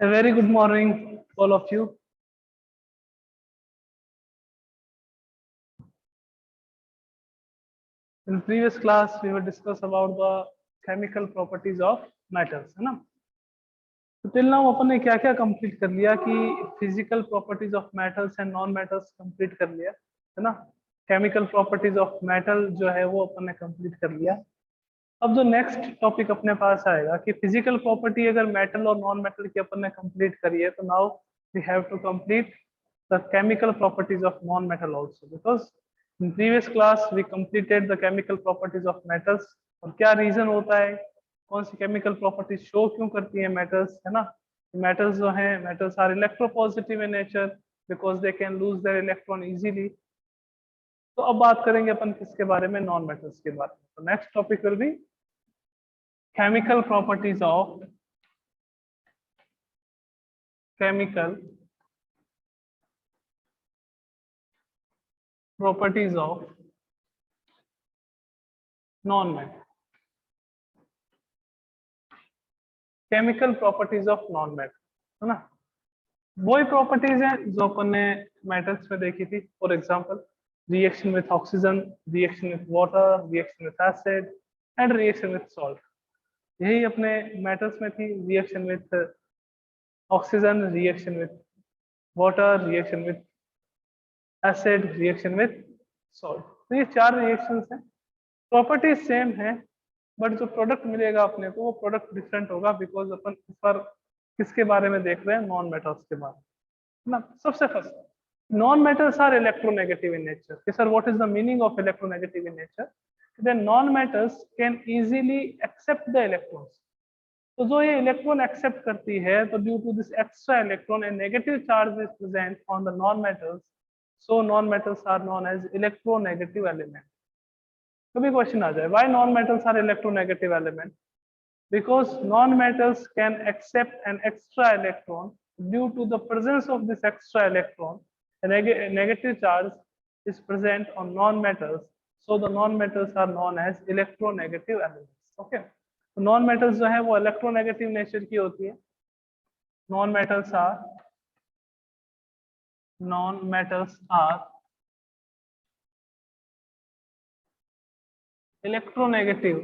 A very good morning, all of you. In previous class, we will discuss about the chemical properties of metals, है ना? तो till now अपन ने क्या-क्या complete कर लिया कि physical properties of metals and non metals complete कर लिया, है ना? केमिकल प्रॉपर्टीज ऑफ मेटल जो है वो अपन ने कंप्लीट कर लिया। अब जो नेक्स्ट टॉपिक अपने पास आएगा कि फिजिकल प्रॉपर्टी अगर मेटल और नॉन मेटल की अपन ने कंप्लीट करी है, तो now we have to complete the chemical properties of non metal also, because in previous class we completed the chemical properties of metals. और क्या रीजन होता है, कौन सी केमिकल प्रॉपर्टीज शो क्यों करती है मेटल्स, है ना? मेटल्स जो है, metals are electropositive in nature because they can lose their electron easily. तो अब बात करेंगे अपन किसके बारे में, नॉन मेटल्स के बारे में। तो next topic will be chemical properties of non metal, chemical properties of non metal, है ना? वही प्रॉपर्टीज हैं जो अपन ने मेटल्स में देखी थी। For example reaction with oxygen, reaction with water, reaction with acid and reaction with salt. यही अपने मेटल्स में थी, reaction with oxygen, reaction with water, reaction with acid, reaction with salt. तो ये चार रिएक्शंस हैं, प्रॉपर्टीज सेम है, but जो प्रोडक्ट मिलेगा अपने को वो प्रोडक्ट डिफरेंट होगा, बिकॉज अपन इस बार किसके बारे में देख रहे हैं, नॉन मेटल्स के बारे में ना। सबसे first, non metals are electronegative in nature. Sir what is the meaning of electronegative in nature? Then non metals can easily accept the electrons. तो जो ये इलेक्ट्रॉन एक्सेप्ट करती है, तो due to this extra electron a negative charge is present on the non metals, so non metals are known as electronegative element. कभी question आ जाए, why non metals are electronegative element? Because non-metals can accept an extra electron. Due to the presence of this extra electron, a negative charge is present on non-metals, so the non-metals are known as electronegative elements. Okay, तो non-metals जो है वो electronegative nature की होती है। non-metals are electronegative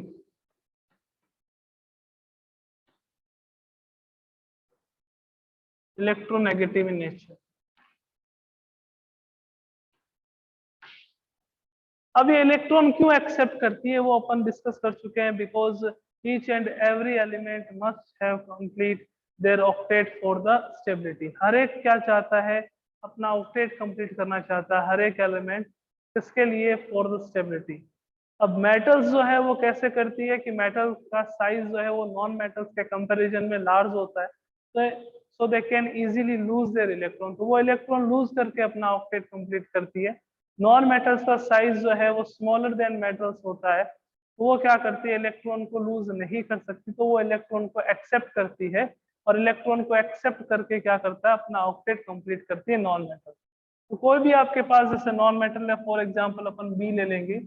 in nature। अब ये electron क्यों एक्सेप्ट करती है वो अपन डिस्कस कर चुके हैं, because each and every element must have complete their octet for the stability. हर एक क्या चाहता है, अपना ऑक्टेट कंप्लीट करना चाहता है हर एक एलिमेंट, किसके लिए? For the stability. अब मेटल्स जो है वो कैसे करती है कि मेटल का साइज जो है वो नॉन मेटल्स के कंपैरिजन में लार्ज होता है, तो so they can easily lose their electron. तो वो इलेक्ट्रॉन लूज करके अपना ऑक्टेट कंप्लीट करती है। नॉन मेटल्स का साइज जो है वो स्मॉलर देन मेटल्स होता है, तो वो क्या करती है, इलेक्ट्रॉन को लूज नहीं कर सकती, तो वो इलेक्ट्रॉन को एक्सेप्ट करती है, और इलेक्ट्रॉन को एक्सेप्ट करके क्या करता है, अपना ऑक्टेट कंप्लीट करती है नॉन मेटल। तो कोई भी आपके पास जैसे नॉन मेटल है, फॉर एग्जांपल अपन बी ले लेंगे,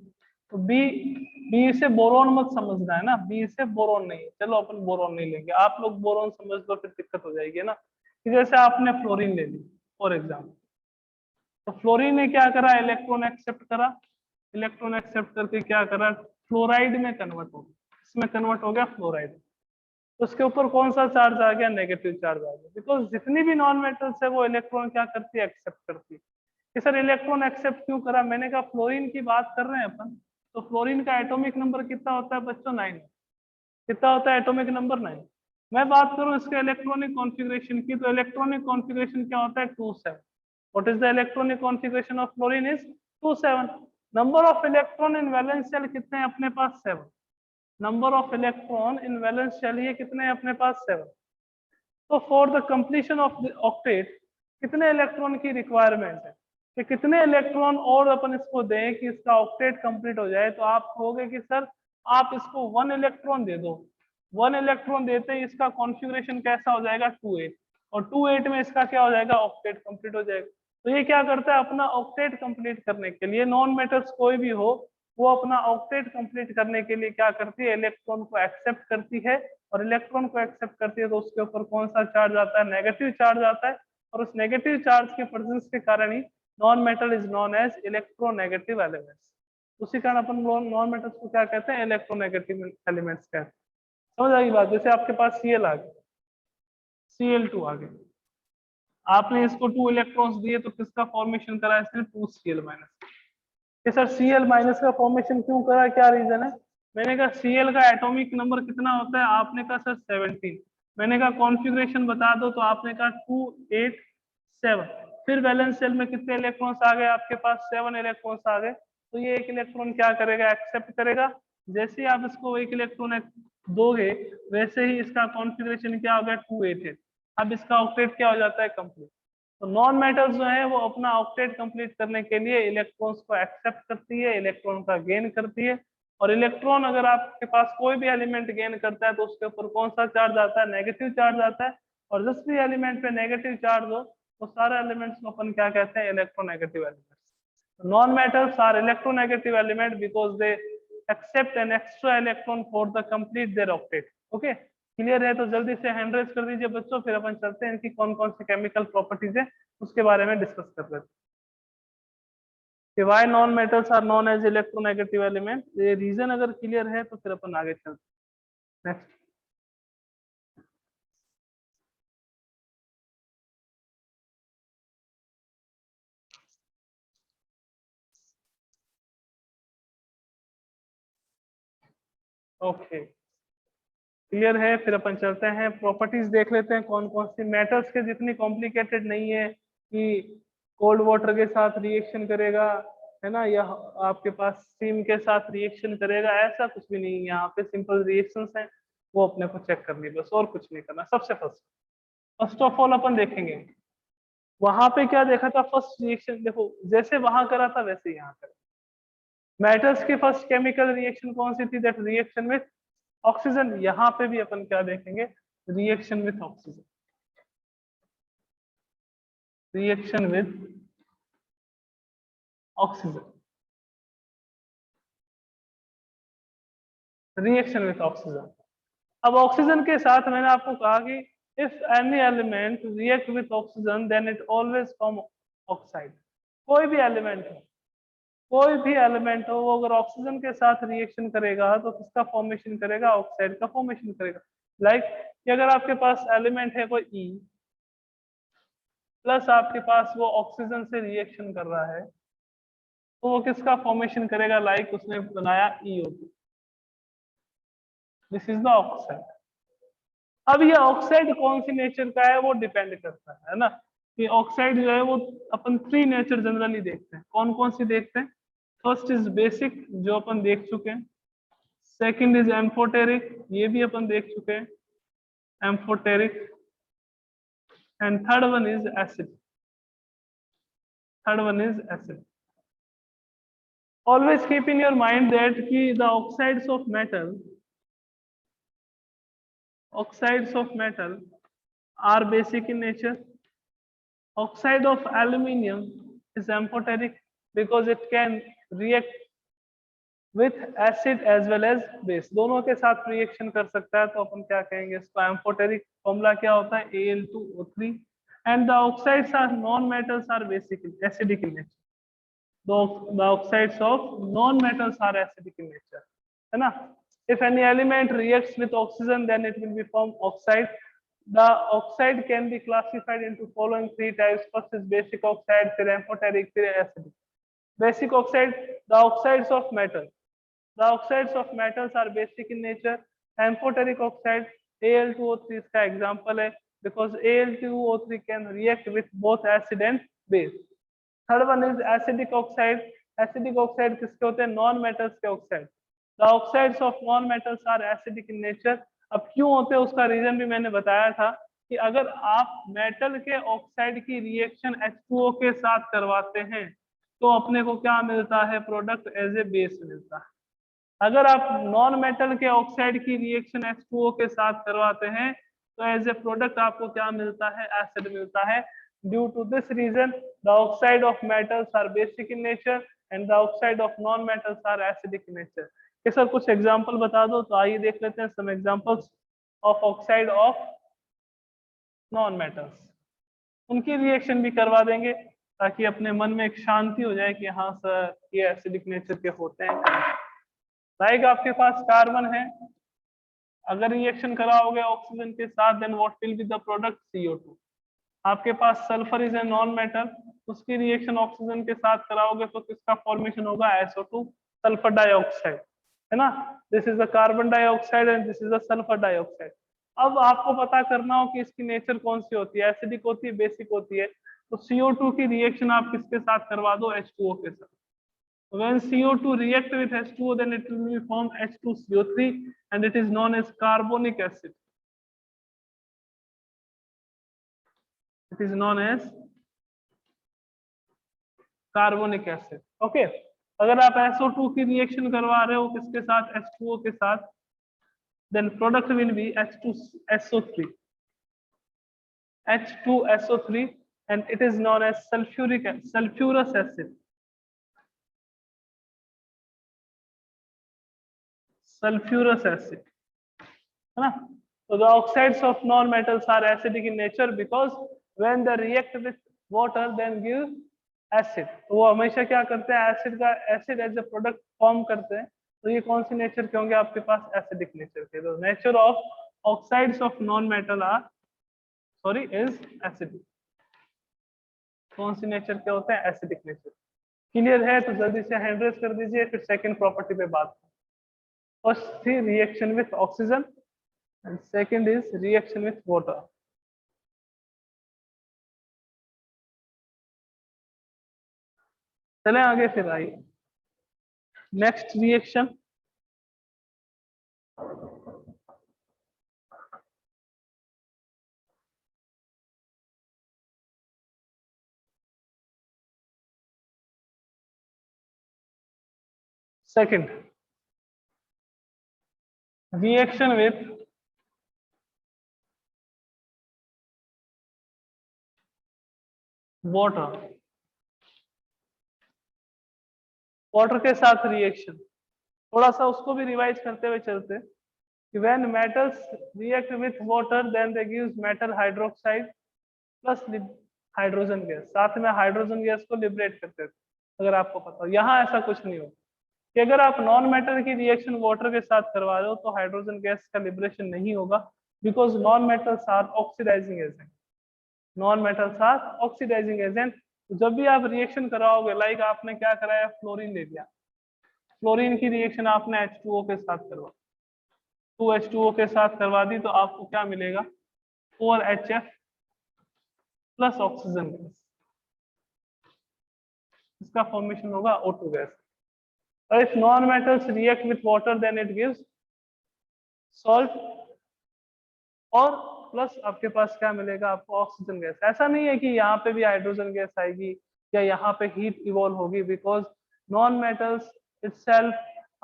तो बी से बोरोन मत समझना है ना, बी से बोरोन नहीं, चलो अपन बोरोन नहीं लेंगे, आप लोग बोरोन समझ लो, फिर दिक्कत हो जाएगी ना। कि जैसे आपने फ्लोरीन ले ली फॉर एग्जाम्पल, तो फ्लोरीन ने क्या करा, इलेक्ट्रॉन एक्सेप्ट करा, इलेक्ट्रॉन एक्सेप्ट करके क्या करा, फ्लोराइड में कन्वर्ट हो गया, इसमें कन्वर्ट हो गया फ्लोराइड। तो उसके ऊपर कौन सा चार्ज आ गया, नेगेटिव चार्ज आ गया, बिकॉज जितनी भी नॉन मेटल्स है वो इलेक्ट्रॉन क्या करती है, एक्सेप्ट करती है। कि सर इलेक्ट्रॉन एक्सेप्ट क्यों करा? मैंने कहा फ्लोरीन की बात कर रहे हैं अपन, तो फ्लोरीन का एटॉमिक नंबर कितना होता है बच्चों? 9। कितना होता है एटॉमिक नंबर? 9। मैं बात करूं इसके इलेक्ट्रॉनिक कॉन्फ़िगरेशन की, तो इलेक्ट्रॉनिक कॉन्फ़िगरेशन क्या होता है? 2-7। What is the electronic configuration of fluorine is 2-7। Number of electron in valence shell कितने हैं अपने पास? 7। Number of electron in valence shell ये कितने हैं अपने पास? 7। तो for the completion of the octet कितने इलेक्ट्रॉन की रिक्वायरमेंट है, कि कितने इलेक्ट्रॉन और अपन इसको दें कि इसका ऑक्टेट कंप्लीट हो जाए? तो आप कहोगे कि सर आप इसको 1 इलेक्ट्रॉन दे दो। 1 इलेक्ट्रॉन देते ही इसका कॉन्फ़िगरेशन कैसा हो जाएगा? 2-8, और 2-8 में इसका क्या हो जाएगा? ऑक्टेट कंप्लीट हो जाएगा। तो ये क्या करता है, अपना ऑक्टेट कंप्लीट करने के लिए, नॉन मेटल्स कोई भी हो, वो अपना ऑक्टेट कंप्लीट करने के लिए क्या करती है, इलेक्ट्रॉन को एक्सेप्ट करती है, और इलेक्ट्रॉन को एक्सेप्ट करती है तो उसके ऊपर कौन सा चार्ज आता है, नेगेटिव चार्ज आता है, और उस नेगेटिव चार्ज के प्रेजेंस के कारण ही non metal is known as electronegative elements. उसी कारण अपन नॉन मेटल्स को क्या कहते हैं, इलेक्ट्रोनेगेटिव एलिमेंट्स कहते हैं। समझ आई बात? जैसे आपके पास Cl आ गया, Cl2 आ गया, आपने इसको 2 इलेक्ट्रॉन्स दिए तो किसका फॉर्मेशन करा इसने, 2Cl माइनस। ये सर Cl माइनस का फॉर्मेशन क्यों करा, क्या रीजन है? मैंने कहा Cl का एटॉमिक नंबर कितना होता है, आपने कहा सर 17। मैंने कहा कॉन्फ़िगरेशन बता दो, तो आपने कहा 2 8 7। फिर वैलेंस शेल में कितने इलेक्ट्रॉन्स आ गए आपके पास, 7 इलेक्ट्रॉन्स आ गए। तो ये एक इलेक्ट्रॉन क्या करेगा, एक्सेप्ट करेगा। जैसे ही आप इसको एक इलेक्ट्रॉन दोगे वैसे ही इसका कॉन्फ़िगरेशन क्या हो गया, 2 8 8। अब इसका ऑक्टेट क्या हो जाता है, कंप्लीट। तो नॉन मेटल्स जो है वो अपना ऑक्टेट कंप्लीट करने के लिए इलेक्ट्रॉन्स को एक्सेप्ट करती है, इलेक्ट्रॉन का गेन करती है। और इलेक्ट्रॉन अगर आपके पास कोई भी एलिमेंट गेन करता है तो उसके ऊपर कौन सा चार्ज आता है, नेगेटिव चार्ज आता है। और जिस भी एलिमेंट पे नेगेटिव चार्ज हो तो सारे एलिमेंट्स को अपन क्या कहते हैं, electronegative elements. Non metals are electronegative element because they accept an extra electron for the complete their octet. Okay, clear है? तो जल्दी से हैंड रेज कर दीजिए बच्चों, फिर अपन चलते हैं इनकी कौन कौन सी केमिकल प्रॉपर्टीज है उसके बारे में डिस्कस कर रहे थे। Why non metals are known as electronegative element, ये रीजन अगर क्लियर है तो फिर अपन आगे चलते हैं। नेक्स्ट। ओके, क्लियर है, फिर अपन चलते हैं प्रॉपर्टीज देख लेते हैं कौन कौन सी। मेटल्स के जितनी कॉम्प्लिकेटेड नहीं है कि कोल्ड वाटर के साथ रिएक्शन करेगा, है ना, या आपके पास स्टीम के साथ रिएक्शन करेगा, ऐसा कुछ भी नहीं है। यहाँ पे सिंपल रिएक्शंस हैं, वो अपने को चेक करनी बस, और कुछ नहीं करना। सबसे फर्स्ट ऑफ ऑल अपन देखेंगे वहां पे क्या देखा था, फर्स्ट रिएक्शन देखो, जैसे वहां करा था वैसे यहाँ करा। मेटल्स की फर्स्ट केमिकल रिएक्शन कौन सी थी, दैट रिएक्शन विथ ऑक्सीजन। यहाँ पे भी अपन क्या देखेंगे, reaction with oxygen, reaction with oxygen, reaction with oxygen. अब ऑक्सीजन के साथ मैंने आपको कहा कि if any element react with oxygen then it always form oxide. कोई भी एलिमेंट हो, कोई भी एलिमेंट हो, वो अगर ऑक्सीजन के साथ रिएक्शन करेगा तो किसका फॉर्मेशन करेगा, ऑक्साइड का फॉर्मेशन करेगा। लाइक कि अगर आपके पास एलिमेंट है कोई ई, प्लस आपके पास वो ऑक्सीजन से रिएक्शन कर रहा है तो वो किसका फॉर्मेशन करेगा, लाइक उसने बनाया EO2, this is the oxide. अब ये ऑक्साइड कौन सी नेचर का है वो डिपेंड करता है ना, कि ऑक्साइड जो है वो अपन 3 नेचर जनरली देखते हैं। कौन कौन सी देखते हैं, फर्स्ट इज बेसिक जो अपन देख चुके हैं, सेकंड इज एम्फोटेरिक, ये भी अपन देख चुके हैं, amphoteric, and third one is acid, third one is acid. Always keep in your mind that the oxides of metal are basic in nature. Oxide of aluminium is amphoteric because it can react with acid as well as base, दोनों के साथ reaction कर सकता है, तो अपन क्या कहेंगे इसको, एम्फोटेरिक। फॉर्मूला क्या होता है, Al2O3। and the oxides are non-metals are basically acidic in nature. The oxides of non-metals are acidic in nature, है ना। If any element reacts with oxygen, then it will be formed oxide. The oxide can be classified into following 3 types. First is basic oxide, फिर amphoteric, फिर acidic. Basic oxide, the oxides of metal. The oxides of metals are basic in nature. Amphoteric oxide, Al2O3 इसका example है, because Al2O3 can react with both acid and base. Third one is acidic oxide. Acidic oxide किसके होते हैं, non metals के oxide. The oxides of non metals are acidic in nature. अब क्यों होते हैं उसका रीजन भी मैंने बताया था कि अगर आप मेटल के ऑक्साइड की रिएक्शन H2O के साथ करवाते हैं तो अपने को क्या मिलता है, प्रोडक्ट एज ए बेस मिलता है। अगर आप नॉन मेटल के ऑक्साइड की रिएक्शन H2O के साथ करवाते हैं तो एज ए प्रोडक्ट आपको क्या मिलता है, एसिड मिलता है। Due to this reason, the oxide of metals are basic in nature and the oxide of non-metals are acidic in nature. ये सर कुछ एग्जांपल बता दो, तो आइए देख लेते हैं some examples of oxide of non-metals. उनकी रिएक्शन भी करवा देंगे ताकि अपने मन में एक शांति हो जाए कि हाँ सर ये एसिडिक नेचर के होते हैं. लाइक आपके पास कार्बन है, अगर रिएक्शन कराओगे ऑक्सीजन के साथ then what will be the product CO2. आपके पास sulphur is a non metal, उसकी रिएक्शन ऑक्सीजन के साथ कराओगे तो किसका फॉर्मेशन होगा? SO2 सल्फर डाइऑक्साइड, है ना. This is the carbon dioxide and this is the sulphur dioxide. अब आपको पता करना हो कि इसकी नेचर कौन सी होती है, एसिडिक होती है, बेसिक होती है. तो CO2 की रिएक्शन आप किसके साथ करवा दो? H2O के साथ. When CO2 react with H2O, then it will be form H2CO3 and it is known as carbonic acid. It is known as carbonic acid. Okay. अगर आप SO2 की रिएक्शन करवा रहे हो किसके साथ? H2O के साथ, then product will be H2SO3. H2SO3 and it is known as sulfurous acid. Sulfurous acid, है ना. So the oxides of non-metals are acidic in nature because when they react with water then give acid. तो वो हमेशा क्या करते हैं? Acid का acid as a product form करते हैं. तो ये कौन सी नेचर के होंगे आपके पास? एसिडिक नेचर के. तो nature of oxides of non metal are is acidic. कौन सी नेचर के होते हैं? Acidic nature. क्लियर है? तो जल्दी से हैंड रेज कर दीजिए, फिर सेकंड प्रॉपर्टी पे बात करें. फर्स्ट थी reaction with oxygen and second is reaction with water. चले आगे, फिर आइए next reaction. Second, reaction with water. Water के साथ रिएक्शन, थोड़ा सा उसको भी रिवाइज करते हुए चलते कि when metals react with water then they gives metal hydroxide plus hydrogen gas. साथ में हाइड्रोजन गैस को लिबरेट करते थे. अगर आपको पता हो, यहाँ ऐसा कुछ नहीं होगा कि अगर आप नॉन मेटल की रिएक्शन वाटर के साथ करवा रहे हो तो हाइड्रोजन गैस का लिबरेशन नहीं होगा, because non metals are oxidising agent. Non metals are oxidising agent. जब भी आप रिएक्शन कराओगे, लाइक आपने क्या कराया? फ्लोरीन ले लिया. फ्लोरीन की रिएक्शन आपने H2O के साथ करवा, 2H2O के साथ करवा दी, तो आपको क्या मिलेगा? 4HF plus oxygen gas. इसका फॉर्मेशन होगा O2 गैस. और if non metals react with water then it gives salt, और प्लस आपके पास क्या मिलेगा? आपको ऑक्सीजन गैस. ऐसा नहीं है कि यहाँ पे भी हाइड्रोजन गैस आएगी या यहाँ पे हीट इवॉल्व होगी, because non metals itself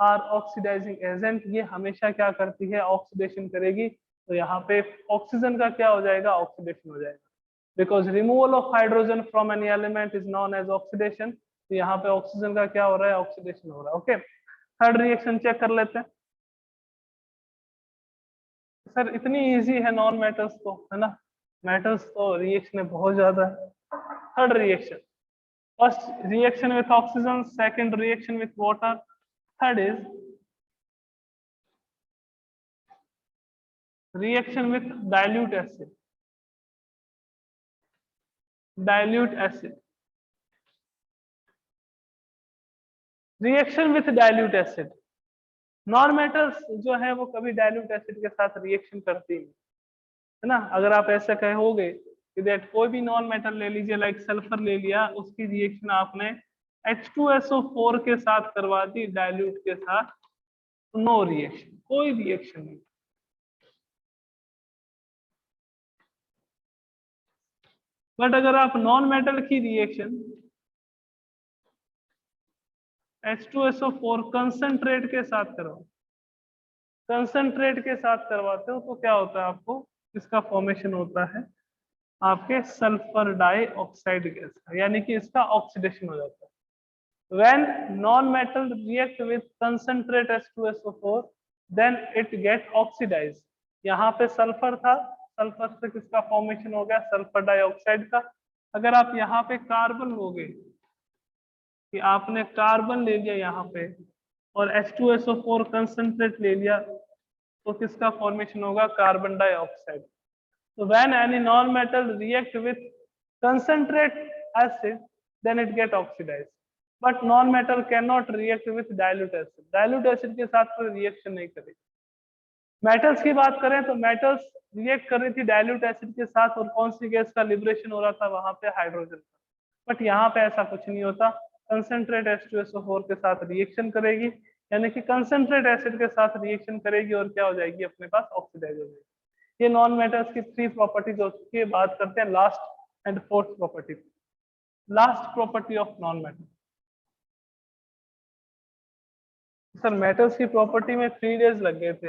are oxidising agent. ये हमेशा क्या करती है? ऑक्सीडेशन करेगी. तो यहाँ पे ऑक्सीजन का क्या हो जाएगा? ऑक्सीडेशन हो जाएगा, because removal of hydrogen from any element is known as oxidation. तो यहाँ पे ऑक्सीजन का क्या हो रहा है? ऑक्सीडेशन हो रहा है. ओके. थर्ड रिएक्शन चेक कर लेते हैं. सर इतनी इजी है नॉन मेटल्स तो, है ना. मेटल्स तो रिएक्शन बहुत ज्यादा है. Third reaction, first reaction with oxygen, second reaction with water, third is reaction with dilute acid. Dilute acid, reaction with dilute acid. Non metals जो है वो कभी डाइल्यूट एसिड के साथ रिएक्शन करती नहीं, है ना. अगर आप ऐसा कहोगे कि दैट कोई भी नॉन मेटल ले लीजिए, लाइक सल्फर ले लिया, उसकी रिएक्शन आपने H2SO4 के साथ करवा दी डाइल्यूट के साथ, नो रिएक्शन, कोई रिएक्शन नहीं. बट अगर आप नॉन मेटल की रिएक्शन H2SO4 कंसंट्रेट के साथ करवाओ, कंसंट्रेट के साथ करवाते हो तो क्या होता है? आपको इसका फॉर्मेशन होता है आपके सल्फर डाइऑक्साइड गैस, यानी कि इसका ऑक्सीडेशन हो जाता है. when non-metal react with concentrate H2SO4 then it get oxidized। यहाँ पे सल्फर था, सल्फर से किसका फॉर्मेशन हो गया, सल्फर डाइऑक्साइड का। अगर आप यहाँ पे कार्बन लोगे कि आपने कार्बन ले लिया यहाँ पे और H2SO4 कंसंट्रेट ले लिया तो किसका फॉर्मेशन होगा, कार्बन डाइऑक्साइड। तो when any non metal react with concentrate acid then it get oxidised, but non metal can not react with dilute acid, dilute acid के साथ कोई रिएक्शन नहीं करेगी। मेटल्स की बात करें तो मेटल्स रिएक्ट कर रही थी डाइल्यूट एसिड के साथ और कौन सी गैस का लिबरेशन हो रहा था वहां पे, हाइड्रोजन का। बट यहाँ पे ऐसा कुछ नहीं होता, कंसंट्रेट H2SO4 के साथ रिएक्शन करेगी, यानी कि कंसंट्रेट एसिड के साथ रिएक्शन करेगी और क्या हो जाएगी, अपने पास ऑक्सीडाइज हो जाएगी। ये नॉन मेटल्स की 3 प्रॉपर्टीज हो चुकी है। बात करते हैं last and fourth property. Last property of non metal. Sir metals की प्रॉपर्टी में 3 डेज लग गए थे,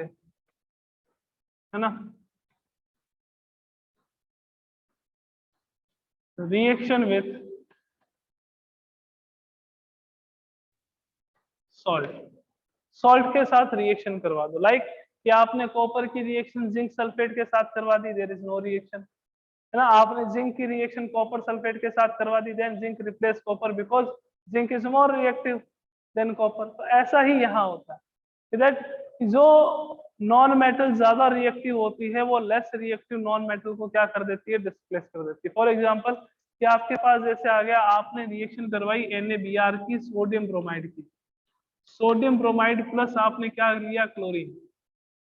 है ना। रिएक्शन विथ सॉल्ट, सॉल्ट के साथ रिएक्शन करवा दो। लाइक कि आपने कॉपर की रिएक्शन जिंक सल्फेट के साथ करवा दी, देयर इज नो रिएक्शन, है ना। आपने जिंक की रिएक्शन कॉपर सल्फेट के साथ करवा दी, then zinc replace copper because zinc is more reactive than copper. तो ऐसा ही यहाँ होता है दैट जो नॉन मेटल ज्यादा रिएक्टिव होती है वो लेस रिएक्टिव नॉन मेटल को क्या कर देती है, डिस्प्लेस कर देती है। फॉर एग्जाम्पल कि आपके पास जैसे आ गया, आपने रिएक्शन करवाई NaBr की सोडियम ब्रोमाइड की, सोडियम ब्रोमाइड प्लस आपने क्या लिया, क्लोरीन,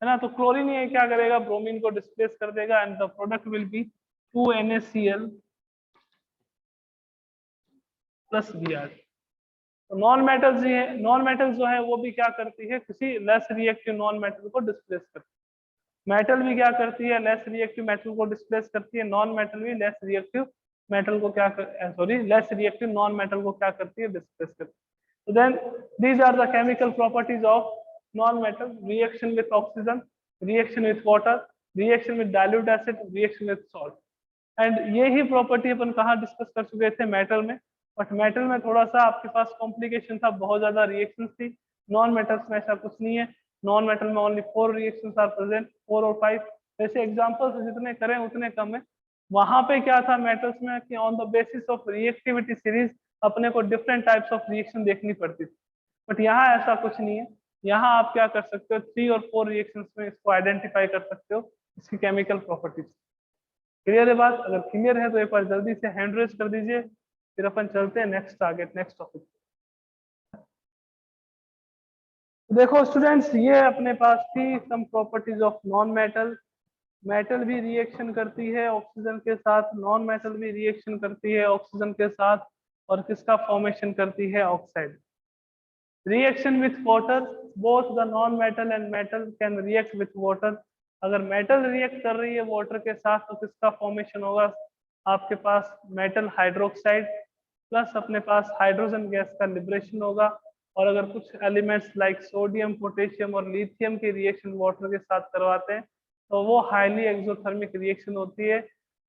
है ना। तो क्लोरीन ये क्या करेगा, ब्रोमीन को डिस्प्लेस कर देगा and the product will be 2NaCl plus Br। तो नॉन मेटल्स ही है, नॉन मेटल्स जो है वो भी क्या करती है, किसी लेस रिएक्टिव नॉन मेटल को डिस्प्लेस करती है। मेटल भी क्या करती है, लेस रिएक्टिव मेटल को डिस्प्लेस करती है। नॉन मेटल भी लेस रिएक्टिव मेटल को क्या sorry less reactive non metal को क्या करती है, डिस्प्लेस करती है। So then these are the chemical properties of non-metal: reaction with oxygen, reaction with water, reaction with dilute acid, reaction with salt। And ये ही property अपन कहाँ डिस्कस कर चुके थे, मेटल में। बट मेटल में थोड़ा सा आपके पास कॉम्प्लिकेशन था, बहुत ज्यादा रिएक्शंस थी। नॉन मेटल्स में ऐसा कुछ नहीं है, नॉन मेटल में ओनली 4 रिएक्शंस आर प्रेजेंट, 4 और 5। वैसे एग्जांपल्स जितने करें उतने कम है। वहां पे क्या था मेटल्स में कि on the basis of reactivity series अपने को डिफरेंट टाइप्स ऑफ रिएक्शन देखनी पड़ती थी। बट यहाँ ऐसा कुछ नहीं है, यहाँ आप क्या कर सकते हो, 3 और 4 रिएक्शंस में इसको आइडेंटिफाई कर सकते हो, इसकी केमिकल प्रॉपर्टीज। क्लियर है बात? अगर क्लियर है तो एक बार जल्दी से हैंड रेज कर दीजिए, फिर अपन चलते हैं नेक्स्ट टारगेट, नेक्स्ट टॉपिक। देखो स्टूडेंट्स, ये अपने पास थी some properties of non metal. Metal भी रिएक्शन करती है ऑक्सीजन के साथ, नॉन मेटल भी रिएक्शन करती है ऑक्सीजन के साथ, और किसका फॉर्मेशन करती है, oxide. Reaction with water, both the non metal and metal can react with water. अगर मेटल रिएक्ट कर रही है वाटर के साथ तो किसका फॉर्मेशन होगा, आपके पास मेटल हाइड्रोक्साइड प्लस अपने पास हाइड्रोजन गैस का लिबरेशन होगा। और अगर कुछ एलिमेंट्स लाइक सोडियम, पोटेशियम और लिथियम की रिएक्शन वाटर के साथ करवाते हैं तो वो हाईली एक्सोथर्मिक रिएक्शन होती है,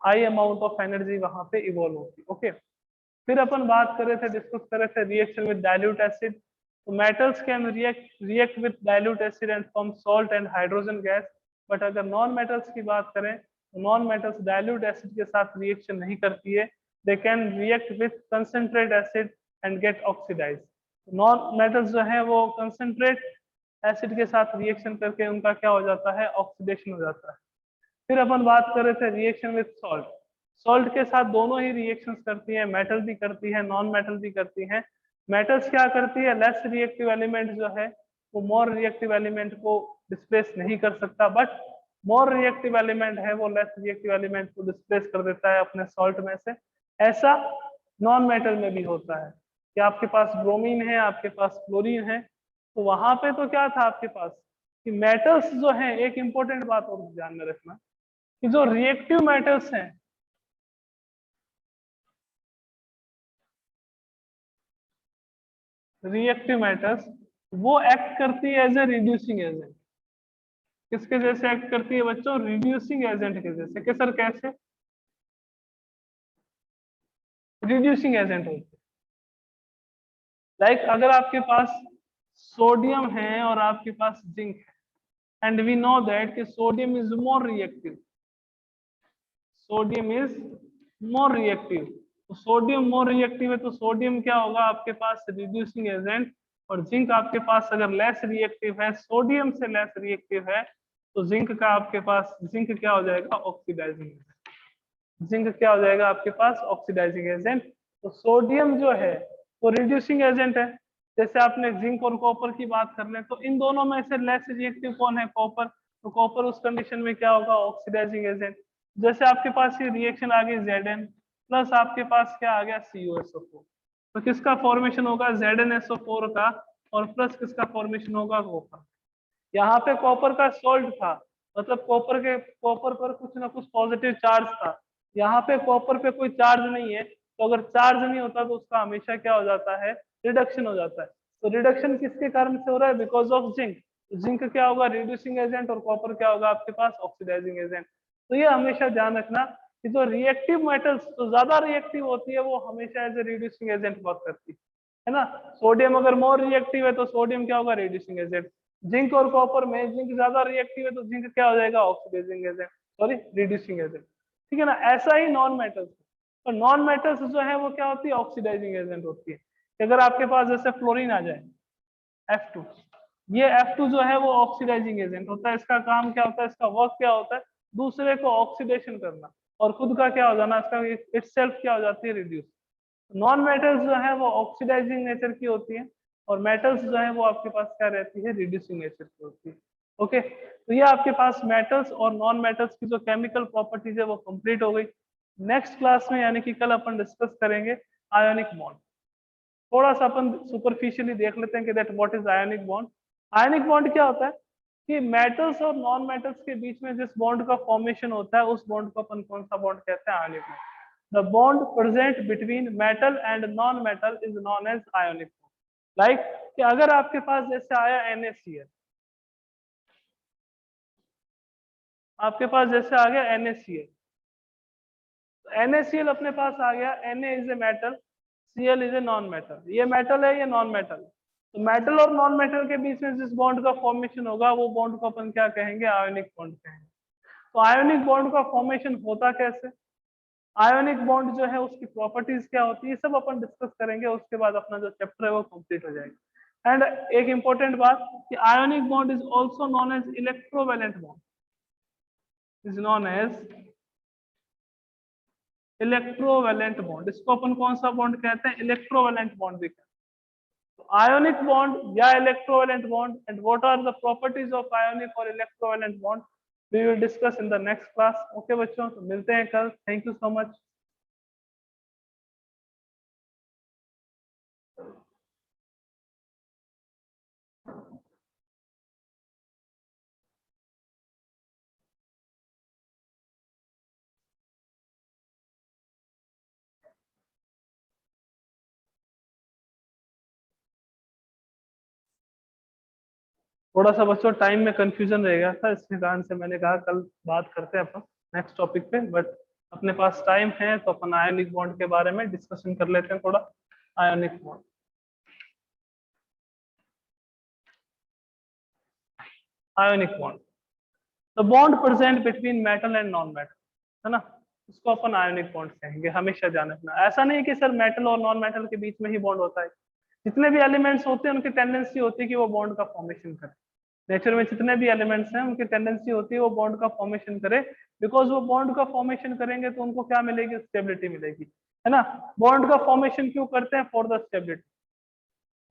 हाई अमाउंट ऑफ एनर्जी वहां पे इवॉल्व होती है। ओके, फिर अपन बात कर रहे थे, डिस्कस कर रहे थे रिएक्शन विद डाइल्यूट एसिड। तो metals can react with dilute acid and form salt and hydrogen gas. But अगर नॉन मेटल्स की बात करें तो नॉन मेटल्स डाइल्यूट एसिड के साथ रिएक्शन नहीं करती है, they can react with concentrate acid and get oxidise. Non metals जो है वो कंसंट्रेट एसिड के साथ रिएक्शन करके उनका क्या हो जाता है, ऑक्सीडेशन हो जाता है। फिर अपन बात कर रहे थे रिएक्शन विद सॉल्ट। सॉल्ट के साथ दोनों ही रिएक्शंस करती है, मेटल भी करती है नॉन मेटल भी करती है। मेटल्स क्या करती है, लेस रिएक्टिव एलिमेंट जो है वो मोर रिएक्टिव एलिमेंट को डिस्प्लेस नहीं कर सकता, बट मोर रिएक्टिव एलिमेंट है वो लेस रिएक्टिव एलिमेंट को डिस्प्लेस कर देता है अपने सॉल्ट में से। ऐसा नॉन मेटल में भी होता है कि आपके पास ब्रोमीन है, आपके पास क्लोरीन है, तो वहां पे तो क्या था आपके पास कि मेटल्स जो है, एक इंपॉर्टेंट बात और ध्यान में रखना कि जो रिएक्टिव मेटल्स हैं, रिएक्टिव मेटल्स वो एक्ट करती है एज ए रिड्यूसिंग एजेंट। किसके जैसे एक्ट करती है बच्चों, रिड्यूसिंग एजेंट के जैसे। कि सर कैसे? रिड्यूसिंग एजेंट होती है। लाइक अगर आपके पास सोडियम है और आपके पास जिंक है, एंड वी नो दैट कि sodium is more reactive, sodium is more reactive. तो सोडियम मोर रिएक्टिव है तो सोडियम क्या होगा आपके पास, रिड्यूसिंग एजेंट। और जिंक आपके पास अगर लेस रिएक्टिव है, सोडियम से लेस रिएक्टिव है, तो जिंक का आपके पास, जिंक क्या हो जाएगा, ऑक्सीडाइजिंग एजेंट। जिंक क्या हो जाएगा आपके पास, ऑक्सीडाइजिंग एजेंट। तो सोडियम जो है वो रिड्यूसिंग एजेंट है। जैसे आपने जिंक और कॉपर की बात कर लें, तो इन दोनों में से लेस रिएक्टिव कौन है, कॉपर। तो कॉपर उस कंडीशन में क्या होगा, ऑक्सीडाइजिंग एजेंट। जैसे आपके पास ये रिएक्शन आ गई Zn प्लस आपके पास क्या आ गया, CuSO4, तो किसका फॉर्मेशन होगा, ZnSO4 का, और प्लस किसका फॉर्मेशन होगा, कॉपर। यहाँ पे कॉपर का सोल्ट था, मतलब कॉपर पर कुछ ना कुछ पॉजिटिव चार्ज था। यहाँ पे कॉपर पे कोई चार्ज नहीं है, तो अगर चार्ज नहीं होता तो उसका हमेशा क्या हो जाता है, रिडक्शन हो जाता है। तो रिडक्शन किसके कारण से हो रहा है, बिकॉज ऑफ जिंक। जिंक क्या होगा, रिड्यूसिंग एजेंट, और कॉपर क्या होगा आपके पास, ऑक्सीडाइजिंग एजेंट। तो ये हमेशा ध्यान रखना कि जो रिएक्टिव मेटल्स जो ज्यादा रिएक्टिव होती है वो हमेशा as a reducing agent work करती है ना। सोडियम अगर मोर रिएक्टिव है तो सोडियम क्या होगा, रिड्यूसिंग एजेंट। जिंक और कॉपर में जिंक ज्यादा रिएक्टिव है तो जिंक क्या हो जाएगा, oxidising agent, sorry reducing agent. ठीक है ना। ऐसा ही नॉन मेटल्स, तो नॉन मेटल्स जो है वो क्या होती है, ऑक्सीडाइजिंग एजेंट होती है। अगर आपके पास जैसे फ्लोरीन आ जाए, F2, ये F2 जो है वो ऑक्सीडाइजिंग एजेंट होता है। इसका काम क्या होता है, इसका वर्क क्या होता है, दूसरे को ऑक्सीडेशन करना, और खुद का क्या हो जाना, इसका इटसेल्फ क्या हो जाती है, रिड्यूस। नॉन मेटल्स जो है वो ऑक्सीडाइजिंग नेचर की होती है, और मेटल्स जो है वो आपके पास क्या रहती है, रिड्यूसिंग नेचर की होती है। ओके, तो ये आपके पास मेटल्स और नॉन मेटल्स की जो केमिकल प्रॉपर्टीज है वो कंप्लीट हो गई। नेक्स्ट क्लास में यानी कि कल अपन डिस्कस करेंगे आयोनिक बॉन्ड। थोड़ा सा अपन सुपरफिशियली देख लेते हैं कि that what is ionic bond. Ionic bond क्या होता है कि मेटल्स और नॉन मेटल्स के बीच में जिस बॉन्ड का फॉर्मेशन होता है उस बॉन्ड को अपन कौन सा बॉन्ड कहते हैं, ionic bond. The bond present between metal and non-metal is known as ionic bond. Like कि अगर आपके पास जैसे आया NaCl, आपके पास जैसे आ गया NaCl, NaCl अपने पास आ गया, Na is a metal, Cl is a non metal. ये मेटल है, ये नॉन मेटल। तो मेटल और नॉन मेटल के बीच में जिस बॉन्ड का फॉर्मेशन होगा वो बॉन्ड को अपन क्या कहेंगे, आयोनिक बॉन्ड कहेंगे। तो आयोनिक बॉन्ड का फॉर्मेशन होता कैसे, आयोनिक बॉन्ड जो है उसकी प्रॉपर्टीज क्या होती है, सब अपन डिस्कस करेंगे। उसके बाद अपना जो चैप्टर है वो कंप्लीट हो जाएगा। एंड एक इंपॉर्टेंट बात कि ionic bond is also known as electrovalent bond, is known as electrovalent bond. इसको अपन कौन सा बॉन्ड कहते हैं, इलेक्ट्रोवैलेंट बॉन्ड भी कहते हैं। तो आयोनिक बॉन्ड या electrovalent bond, and what are the properties of ionic और electrovalent bond, we will discuss in the next class. Okay बच्चों, तो मिलते हैं कल। Thank you so much. थोड़ा सा बच्चों टाइम में कंफ्यूजन रह गया था, इसके कारण से मैंने कहा कल बात करते हैं अपन नेक्स्ट टॉपिक पे। बट अपने पास टाइम है तो अपन आयोनिक बॉन्ड के बारे में डिस्कशन कर लेते हैं थोड़ा। Ionic bond, ionic bond, the bond present between metal and non metal, है ना, उसको अपन आयोनिक बॉन्ड कहेंगे। हमेशा ध्यान रखना, ऐसा नहीं कि सर मेटल और नॉन मेटल के बीच में ही बॉन्ड होता है। जितने भी एलिमेंट्स होते हैं उनकी टेंडेंसी होती है कि वो बॉन्ड का फॉर्मेशन करें। नेचर में जितने भी एलिमेंट्स हैं उनकी टेंडेंसी होती है वो बॉन्ड का फॉर्मेशन करे, बिकॉज वो बॉन्ड का फॉर्मेशन करेंगे तो उनको क्या मिलेगी, स्टेबिलिटी मिलेगी, है ना। बॉन्ड का फॉर्मेशन क्यों करते हैं, फॉर द स्टेबिलिटी।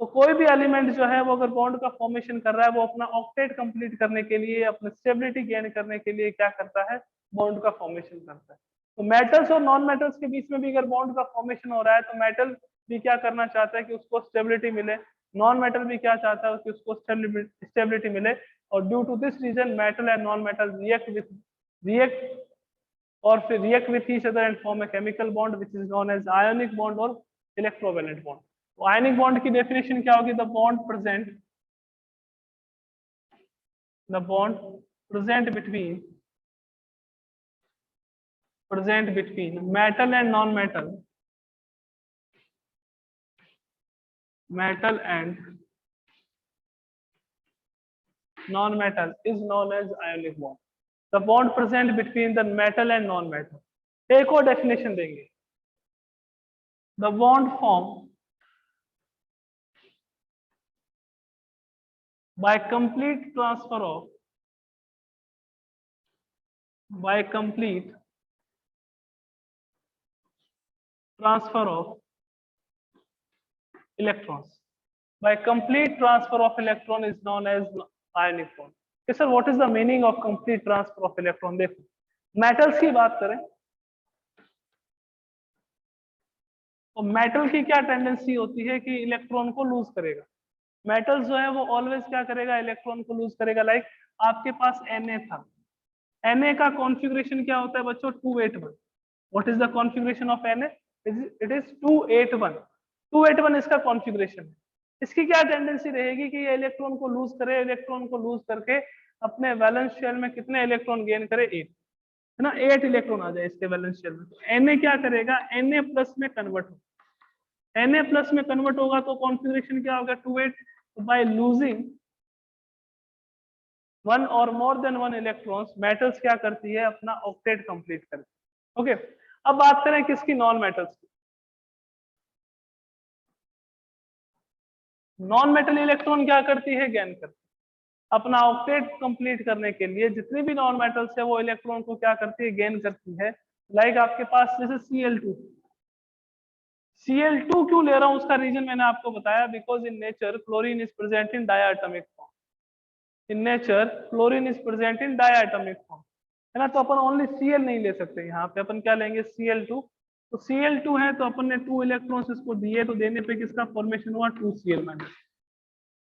तो कोई भी एलिमेंट जो है वो अगर बॉन्ड का फॉर्मेशन कर रहा है वो अपना ऑक्टेट कंप्लीट करने के लिए, अपने स्टेबिलिटी गेन करने के लिए क्या करता है, बॉन्ड का फॉर्मेशन करता है। तो मेटल्स और नॉन मेटल्स के बीच में भी अगर बॉन्ड का फॉर्मेशन हो रहा है तो मेटल भी क्या करना चाहता है कि उसको स्टेबिलिटी मिले, नॉन मेटल भी क्या चाहता है कि उसको स्टेबिलिटी मिले। और due to this reason metal and non metal react और फिर react with each other and form a chemical bond which is known as ionic bond और इलेक्ट्रोवैलेंट बॉन्ड। तो आयनिक बॉन्ड की डेफिनेशन क्या होगी, the bond present between metal and non metal metal and non-metal is known as ionic bond. The bond present between the metal and non-metal. एक और definition देंगे. The bond formed by complete transfer of electrons. By complete transfer of electron is known as ionic bond. Okay, sir, what is the meaning of complete transfer of electron? देखो, metals की बात करें तो metal की क्या tendency होती है कि इलेक्ट्रॉन को लूज करेगा. मेटल जो है वो ऑलवेज क्या करेगा, इलेक्ट्रॉन को लूज करेगा. लाइक आपके पास Na था, Na का कॉन्फ़िगरेशन क्या होता है बच्चों, 281. What is the configuration of Na? It is 281. 281 इसका कॉन्फ़िगरेशन है. इसकी क्या टेंडेंसी रहेगी कि ये इलेक्ट्रॉन को लूज करे, इलेक्ट्रॉन को लूज करके अपने वैलेंस शेल में कितने इलेक्ट्रॉन गेन करे, 8, है ना. 8 इलेक्ट्रॉन आ जाए इसके वैलेंस शेल में. तो Na क्या करेगा, Na प्लस में कन्वर्ट हो, Na प्लस में कन्वर्ट होगा तो कॉन्फ़िगरेशन क्या होगा, 28. बाय लूजिंग वन और more than one electrons, metals क्या करती है, अपना ऑक्टेट कंप्लीट करती है. ओके, अब बात करें किसकी, नॉन मेटल्स की. नॉन मेटल इलेक्ट्रॉन क्या करती है, गेन करती है. अपना ऑक्टेट कंप्लीट करने के लिए जितनी भी नॉन मेटल्स है वो इलेक्ट्रॉन को क्या करती है, गेन करती है. लाइक आपके पास जैसे Cl2. Cl2 क्यों ले रहा हूं, उसका रीजन मैंने आपको बताया. Because in nature fluorine is present in diatomic form. In nature fluorine is present in diatomic form, है ना. तो अपन ओनली Cl नहीं ले सकते, यहाँ पे अपन क्या लेंगे, Cl2. तो Cl2 है तो अपन ने 2 इलेक्ट्रॉन्स इसको दिए, तो देने पे किसका फॉर्मेशन हुआ, 2Cl माइनस.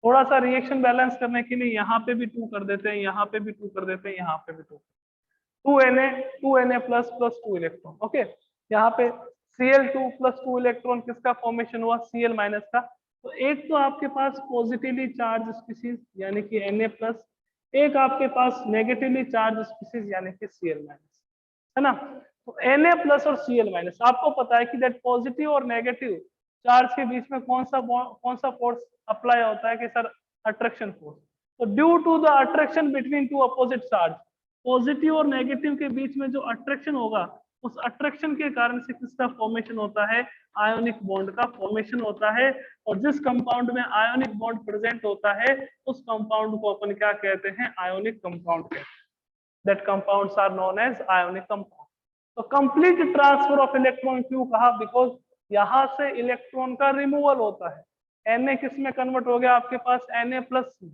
थोड़ा सा रिएक्शन बैलेंस करने के लिए यहाँ पे भी 2 कर देते हैं, यहाँ पे भी 2 कर देते हैं, यहाँ पे भी 2. 2Na plus plus 2 electron. Okay, यहाँ पे Cl2 प्लस 2 इलेक्ट्रॉन किसका फॉर्मेशन हुआ, Cl माइनस का. तो एक तो आपके पास पॉजिटिवली चार्ज स्पीसीज यानी कि Na प्लस, एक आपके पास नेगेटिवली चार्ज स्पीसीज यानी कि Cl माइनस, है ना. तो Na प्लस और Cl माइनस, आपको पता है कि दैट पॉजिटिव और नेगेटिव चार्ज के बीच में कौन सा फोर्स अप्लाई होता है कि सर, अट्रैक्शन फोर्स. तो due to the attraction between two opposite charge, positive और नेगेटिव के बीच में जो अट्रैक्शन होगा, उस अट्रैक्शन के कारण से किसका फॉर्मेशन होता है, आयोनिक बॉन्ड का फॉर्मेशन होता है. और जिस कंपाउंड में आयोनिक बॉन्ड प्रेजेंट होता है उस कंपाउंड को अपन क्या कहते हैं, आयोनिक कंपाउंड कहते हैं. That compounds are known as ionic compound. तो कंप्लीट ट्रांसफर ऑफ इलेक्ट्रॉन क्यों कहा, बिकॉज यहाँ से इलेक्ट्रॉन का रिमूवल होता है. Na किस में कन्वर्ट हो गया, आपके पास Na प्लस में.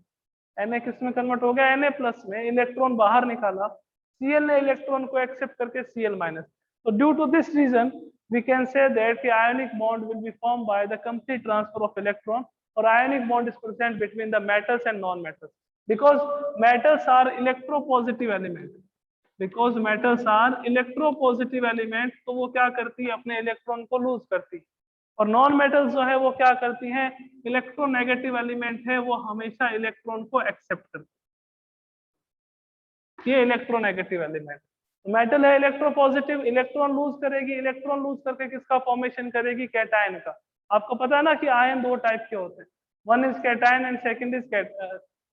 Na किस में कन्वर्ट हो गया, Na प्लस में. इलेक्ट्रॉन बाहर निकाला, Cl ने इलेक्ट्रॉन को एक्सेप्ट करके Cl minus. So due to this reason, we can say that the ionic bond will be formed by the complete transfer of electron, or ionic bond is present between the metals and non-metals. Because metals are electropositive element. Because metals are electropositive element, तो वो क्या करती है, अपने electron को loose करती है. और नॉन मेटल्स जो है वो क्या करती हैं, इलेक्ट्रोनेगेटिव एलिमेंट है, वो हमेशा इलेक्ट्रॉन को एक्सेप्ट करती है. ये इलेक्ट्रोनेगेटिव एलिमेंट. मेटल है इलेक्ट्रोपॉजिटिव, इलेक्ट्रॉन लूज करेगी, इलेक्ट्रॉन लूज करके किसका फॉर्मेशन करेगी, कैटायन का. आपको पता है ना कि आयन 2 टाइप के होते हैं, one is cation and second is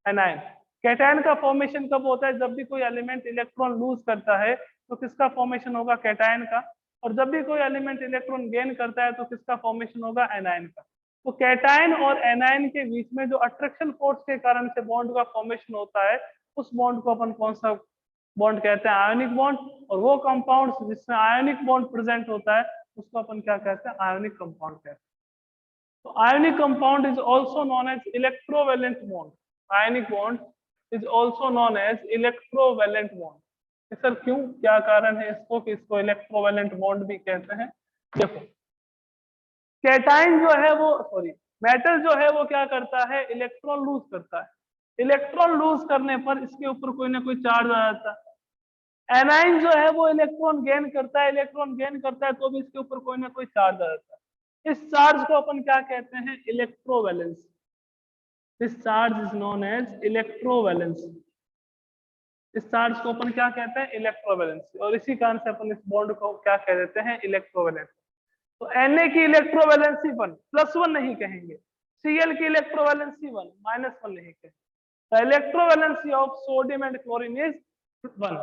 anion. Cation का फॉर्मेशन कब होता है, जब भी कोई एलिमेंट इलेक्ट्रॉन लूज करता है तो किसका फॉर्मेशन होगा, कैटायन का. और जब भी कोई एलिमेंट इलेक्ट्रॉन गेन करता है तो किसका फॉर्मेशन होगा, एनायन का. तो कैटायन और एनायन के बीच में जो अट्रैक्शन फोर्स के कारण से बॉन्ड का फॉर्मेशन होता है, उस बॉन्ड को अपन कौन सा बॉन्ड कहते हैं, आयोनिक बॉन्ड. और वो कंपाउंड्स जिसमें आयोनिक बॉन्ड प्रेजेंट होता है उसको अपन क्या कहते हैं, आयोनिक कंपाउंड कहते हैं. तो ionic compound is also known as electrovalent bond. Ionic bond is also known as electrovalent bond. Sir क्यों, क्या कारण है इसको कि इसको इलेक्ट्रोवैलेंट बॉन्ड भी कहते हैं. देखो, कैटायन जो है वो मेटल जो है वो क्या करता है, इलेक्ट्रॉन लूज करता है. इलेक्ट्रॉन लूज करने पर इसके ऊपर कोई ना कोई चार्ज आ जाता है. एनाइन जो है वो इलेक्ट्रॉन गेन करता है, इलेक्ट्रॉन गेन करता है तो भी इसके ऊपर कोई ना कोई चार्ज आ जाता है. इस चार्ज को अपन क्या कहते हैं, electrovalence. This charge is known as electrovalence. इस चार्ज को अपन क्या कहते हैं, इलेक्ट्रोवैलेंस. और इसी कारण से अपन इस बॉन्ड को क्या कह देते हैं, इलेक्ट्रोवैलेंस. तो Na की इलेक्ट्रोवैलेंसी 1 +1 नहीं कहेंगे, Cl की इलेक्ट्रोवैलेंसी 1 -1 लिख के, the electrovalency of sodium and chlorine is 1,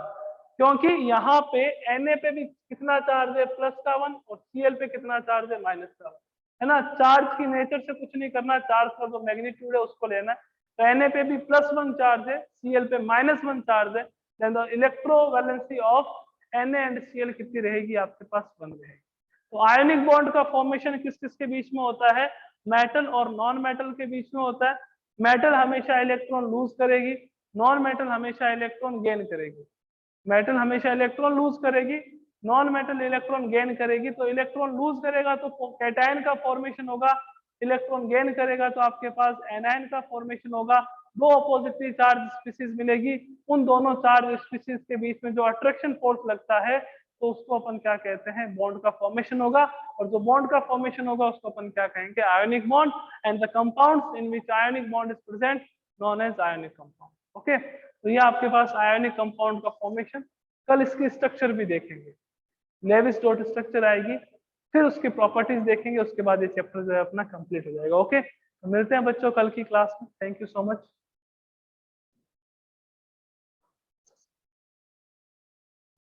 क्योंकि यहाँ पे Na पे भी कितना चार्ज है, प्लस का 1, और Cl पे कितना चार्ज है, माइनस का 1, है ना। चार्ज की नेचर से कुछ नहीं करना, चार्ज का जो मैग्नीट्यूड है उसको लेना है। तो Na पे भी +1 चार्ज है, Cl पे -1 चार्ज है, then the electrovalency of Na and Cl कितनी रहेगी, आपके पास 1 रहेगी। तो आयनिक बॉन्ड का फॉर्मेशन किस किस के बीच में होता है, मेटल और नॉन मेटल के बीच में होता है। मेटल हमेशा इलेक्ट्रॉन लूज करेगी, नॉन मेटल हमेशा इलेक्ट्रॉन गेन करेगी। मेटल हमेशा इलेक्ट्रॉन लूज करेगी, नॉन मेटल इलेक्ट्रॉन गेन करेगी। तो इलेक्ट्रॉन लूज करेगा तो कैटायन का फॉर्मेशन होगा, इलेक्ट्रॉन गेन करेगा तो आपके पास एनायन का फॉर्मेशन होगा। दो अपोजिटली चार्ज स्पीसीज मिलेगी, उन दोनों चार्ज स्पीसीज के बीच में जो अट्रैक्शन फोर्स लगता है तो उसको अपन क्या कहते हैं, बॉन्ड का फॉर्मेशन होगा। और जो बॉन्ड का फॉर्मेशन होगा उसको अपन क्या कहेंगे, ionic bond. And the compounds in which ionic bond is present known as ionic compound. Okay, तो ये आपके पास आयोनिक कंपाउंड का फॉर्मेशन। कल इसकी स्ट्रक्चर भी देखेंगे, लेविस डॉट स्ट्रक्चर आएगी, फिर उसकी प्रॉपर्टीज देखेंगे, उसके बाद ये चैप्टर जो है अपना कंप्लीट हो जाएगा। ओके, तो मिलते हैं बच्चों कल की क्लास में। Thank you so much.